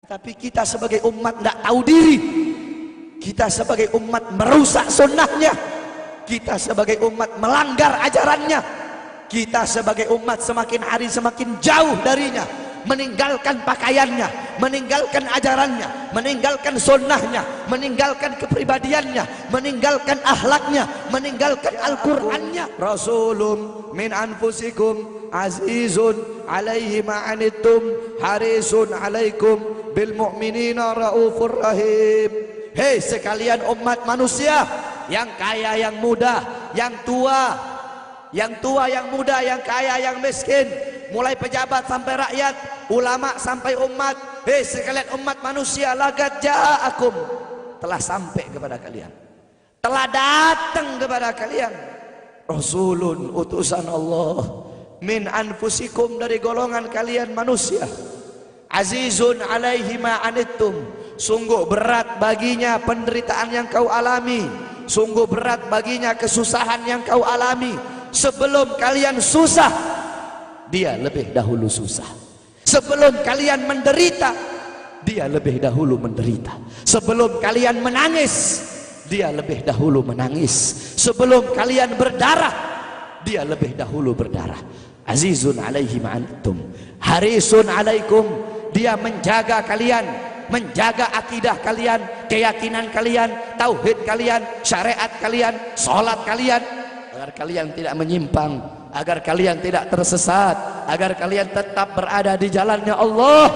Tapi kita sebagai umat tidak tahu diri. Kita sebagai umat merusak sunnahnya. Kita sebagai umat melanggar ajarannya. Kita sebagai umat semakin hari semakin jauh darinya, meninggalkan pakaiannya, meninggalkan ajarannya, meninggalkan sunnahnya, meninggalkan kepribadiannya, meninggalkan akhlaknya, meninggalkan Al-Qur'annya. Rasulun min anfusikum azizun alaihi ma'anittum harisun alaikum bil mu'minina raufur rahim. Hei sekalian umat manusia, yang kaya, yang muda, yang tua, yang muda, yang kaya, yang miskin, mulai pejabat sampai rakyat, ulama sampai umat. Hei sekalian umat manusia, laqad ja'akum, telah sampai kepada kalian, telah datang kepada kalian rasulun, utusan Allah, min anfusikum, dari golongan kalian manusia, azizun alaihi ma anittum, sungguh berat baginya penderitaan yang kau alami, sungguh berat baginya kesusahan yang kau alami. Sebelum kalian susah, dia lebih dahulu susah. Sebelum kalian menderita, dia lebih dahulu menderita. Sebelum kalian menangis, dia lebih dahulu menangis. Sebelum kalian berdarah, dia lebih dahulu berdarah. Azizun alaihi ma'antum harisun alaikum, dia menjaga kalian, menjaga akidah kalian, keyakinan kalian, tauhid kalian, syariat kalian, sholat kalian, agar kalian tidak menyimpang, agar kalian tidak tersesat, agar kalian tetap berada di jalannya Allah.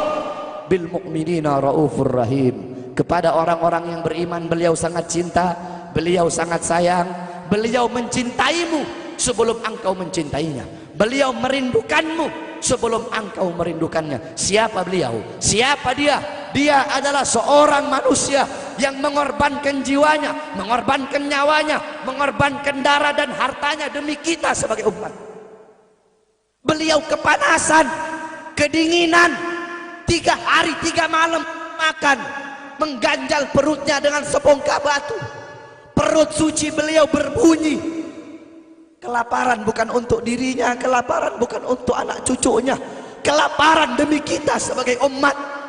Bil mu'minina raufur rahim, kepada orang-orang yang beriman beliau sangat cinta, beliau sangat sayang, beliau mencintaimu sebelum engkau mencintainya, beliau merindukanmu sebelum engkau merindukannya. Siapa beliau? Siapa dia? Dia adalah seorang manusia yang mengorbankan jiwanya, mengorbankan nyawanya, mengorbankan darah dan hartanya demi kita sebagai umat. Beliau kepanasan, kedinginan, 3 hari 3 malam makan, mengganjal perutnya dengan sebongkah batu. Perut suci beliau berbunyi. Kelaparan bukan untuk dirinya, kelaparan bukan untuk anak cucunya, kelaparan demi kita sebagai umat.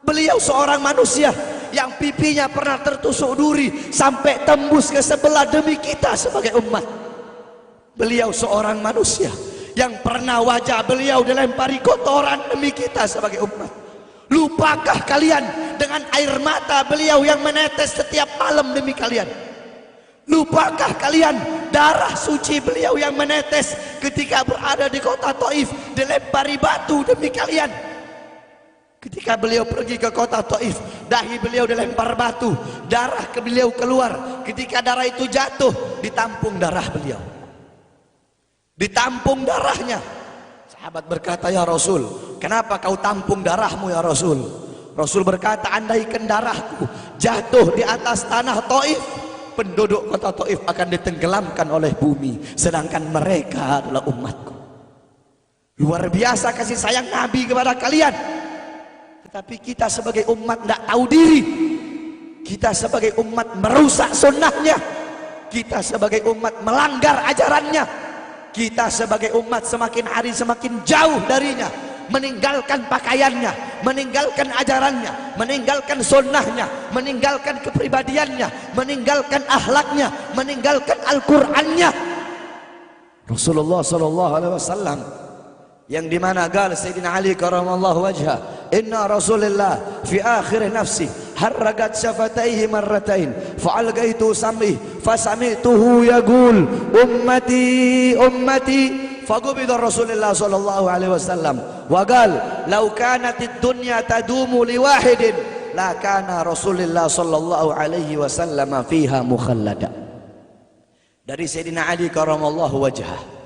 Beliau seorang manusia yang pipinya pernah tertusuk duri sampai tembus ke sebelah demi kita sebagai umat. Beliau seorang manusia yang pernah wajah beliau dilempari kotoran demi kita sebagai umat. Lupakah kalian dengan air mata beliau yang menetes setiap malam demi kalian? Lupakah kalian darah suci beliau yang menetes ketika berada di kota Taif, dilempari batu demi kalian? Ketika beliau pergi ke kota Taif, dahi beliau dilempar batu, darah ke beliau keluar. Ketika darah itu jatuh, ditampung darah beliau, ditampung darahnya. Sahabat berkata, ya Rasul, kenapa kau tampung darahmu ya Rasul? Rasul berkata, andaikan darahku jatuh di atas tanah Taif, penduduk kota Taif akan ditenggelamkan oleh bumi, sedangkan mereka adalah umatku. Luar biasa kasih sayang Nabi kepada kalian. Tetapi kita sebagai umat tidak tahu diri. Kita sebagai umat merusak sunnahnya. Kita sebagai umat melanggar ajarannya. Kita sebagai umat semakin hari semakin jauh darinya, meninggalkan pakaiannya, meninggalkan ajarannya, meninggalkan sunnahnya, meninggalkan kepribadiannya, meninggalkan akhlaknya, meninggalkan Al-Qur'annya. Rasulullah SAW yang dimana gal Sayyidina Ali karamallahu wajha, inna Rasulullah fi akhir nafsi harragat syafataihi marratain fa'algaitu sam'i fasami'tuhu yaqul ummati ummati faqubida Rasulullah sallallahu alaihi wasallam wa qal law kanatid dunya tadumu liwahidin la kana Rasulullah sallallahu alaihi wasallam fiha mukhallada. Dari Sayyidina Ali karamallahu wajha,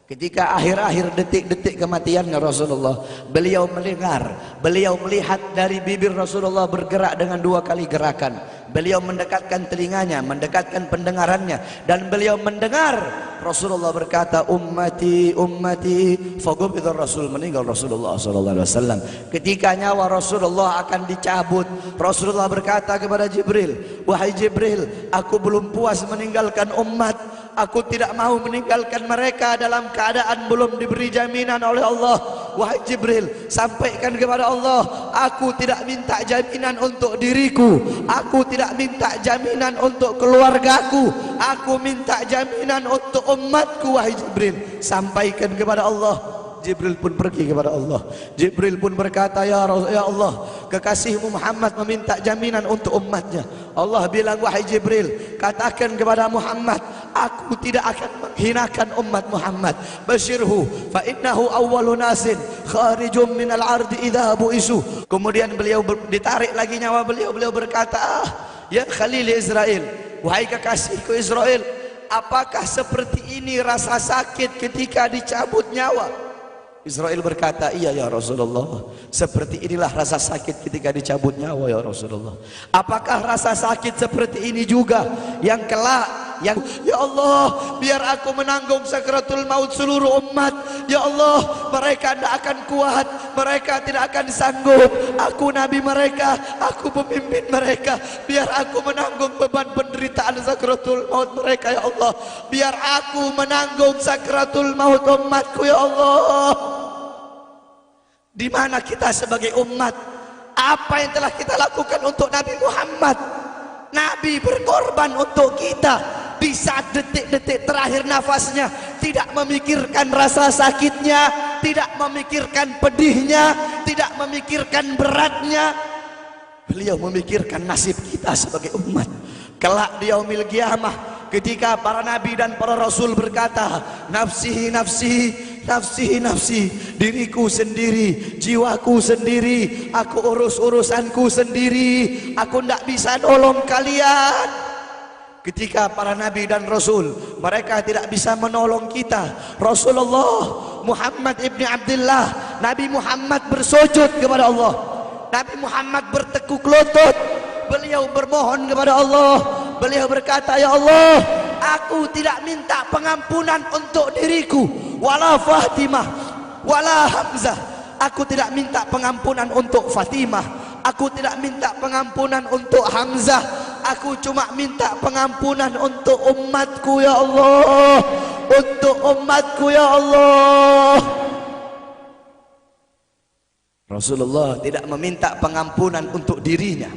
ketika akhir-akhir detik-detik kematiannya Rasulullah, beliau mendengar, beliau melihat dari bibir Rasulullah bergerak dengan 2 kali gerakan. Beliau mendekatkan telinganya, mendekatkan pendengarannya, dan beliau mendengar Rasulullah berkata, ummati ummati, faqubida Rasul, meninggal Rasulullah SAW. Ketika nyawa Rasulullah akan dicabut, Rasulullah berkata kepada Jibril, wahai Jibril, aku belum puas meninggalkan umat, aku tidak mau meninggalkan mereka dalam keadaan belum diberi jaminan oleh Allah wahai Jibril, sampaikan kepada Allah, aku tidak minta jaminan untuk diriku, aku tidak minta jaminan untuk keluargaku, aku minta jaminan untuk umatku. Wahai Jibril, sampaikan kepada Allah. Jibril pun pergi kepada Allah. Jibril pun berkata, ya Allah, kekasihmu Muhammad meminta jaminan untuk umatnya. Allah bilang, wahai Jibril, katakan kepada Muhammad, aku tidak akan menghinakan umat Muhammad. Basyirhu fa innahu awwalu nasin kharijum minal ardi idza bu'isu. Kemudian beliau ditarik lagi nyawa beliau. Beliau berkata, ya Khalil Israel, wahai kekasihku Israel, apakah seperti ini rasa sakit ketika dicabut nyawa? Israel berkata, iya ya Rasulullah, seperti inilah rasa sakit ketika dicabut nyawa ya Rasulullah. Apakah rasa sakit seperti ini juga yang kelak, yang ya Allah, biar aku menanggung sakratul maut seluruh umat. Ya Allah, mereka tidak akan kuat, mereka tidak akan sanggup. Aku nabi mereka, aku pemimpin mereka, biar aku menanggung beban penderitaan sakratul maut mereka ya Allah. Biar aku menanggung sakratul maut umatku ya Allah. Di mana kita sebagai umat, apa yang telah kita lakukan untuk Nabi Muhammad? Nabi berkorban untuk kita di saat detik-detik terakhir nafasnya, tidak memikirkan rasa sakitnya, tidak memikirkan pedihnya, tidak memikirkan beratnya. Beliau memikirkan nasib kita sebagai umat. Kelak di yaumil qiyamah, ketika para nabi dan para rasul berkata, nafsi nafsi, nafsi nafsi, diriku sendiri, jiwaku sendiri, aku urus urusanku sendiri, aku tidak bisa nolong kalian. Ketika para nabi dan rasul mereka tidak bisa menolong kita, Rasulullah Muhammad ibni Abdullah, Nabi Muhammad bersujud kepada Allah, Nabi Muhammad bertekuk lutut, beliau bermohon kepada Allah. Beliau berkata, ya Allah, aku tidak minta pengampunan untuk diriku, wala Fatimah, wala Hamzah. Aku tidak minta pengampunan untuk Fatimah, aku tidak minta pengampunan untuk Hamzah. Aku cuma minta pengampunan untuk umatku ya Allah, untuk umatku ya Allah. Rasulullah tidak meminta pengampunan untuk dirinya,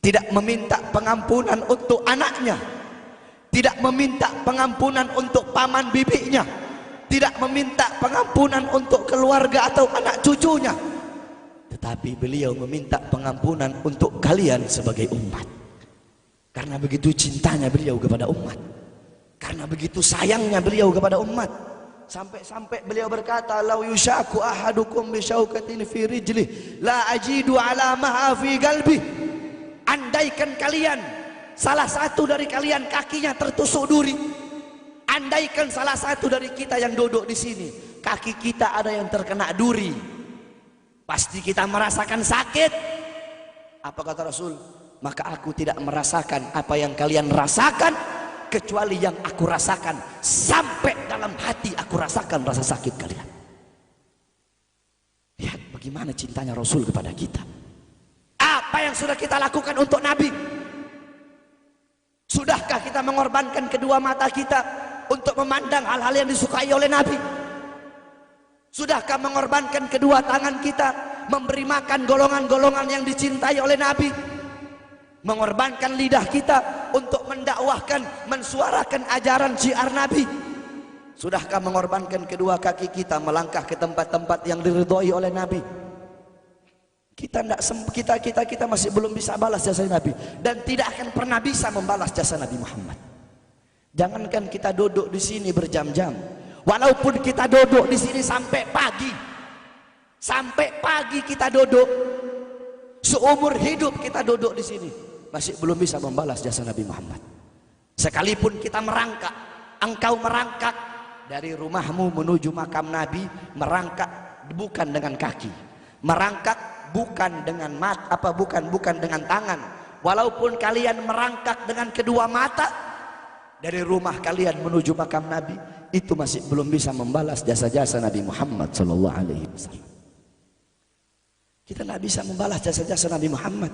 tidak meminta pengampunan untuk anaknya, tidak meminta pengampunan untuk paman bibinya, tidak meminta pengampunan untuk keluarga atau anak cucunya, tetapi beliau meminta pengampunan untuk kalian sebagai umat. Karena begitu cintanya beliau kepada umat, karena begitu sayangnya beliau kepada umat, sampai-sampai beliau berkata, lau yushaku ahadukum bisyaukatin fi rijlih la ajidu alamaha fi qalbi. Andaikan kalian, salah satu dari kalian kakinya tertusuk duri, andaikan salah satu dari kita yang duduk di sini kaki kita ada yang terkena duri, pasti kita merasakan sakit. Apa kata Rasul? Maka aku tidak merasakan apa yang kalian rasakan, kecuali yang aku rasakan, sampai dalam hati aku rasakan rasa sakit kalian. Lihat bagaimana cintanya Rasul kepada kita. Apa yang sudah kita lakukan untuk Nabi? Sudahkah kita mengorbankan kedua mata kita untuk memandang hal-hal yang disukai oleh Nabi? Sudahkah mengorbankan kedua tangan kita memberi makan golongan-golongan yang dicintai oleh Nabi? Mengorbankan lidah kita untuk mendakwahkan, mensuarakan ajaran syiar Nabi? Sudahkah mengorbankan kedua kaki kita melangkah ke tempat-tempat yang diridhoi oleh Nabi? Kita masih belum bisa balas jasa Nabi, dan tidak akan pernah bisa membalas jasa Nabi Muhammad. Jangankan kita duduk di sini berjam-jam, walaupun kita duduk di sini sampai pagi kita duduk, seumur hidup kita duduk di sini, masih belum bisa membalas jasa Nabi Muhammad. Sekalipun kita merangkak, engkau merangkak dari rumahmu menuju makam Nabi, merangkak bukan dengan kaki, merangkak bukan dengan bukan dengan tangan. Walaupun kalian merangkak dengan kedua mata dari rumah kalian menuju makam Nabi, itu masih belum bisa membalas jasa-jasa Nabi Muhammad sallallahu alaihi wasallam. Kita tidak bisa membalas jasa-jasa Nabi Muhammad.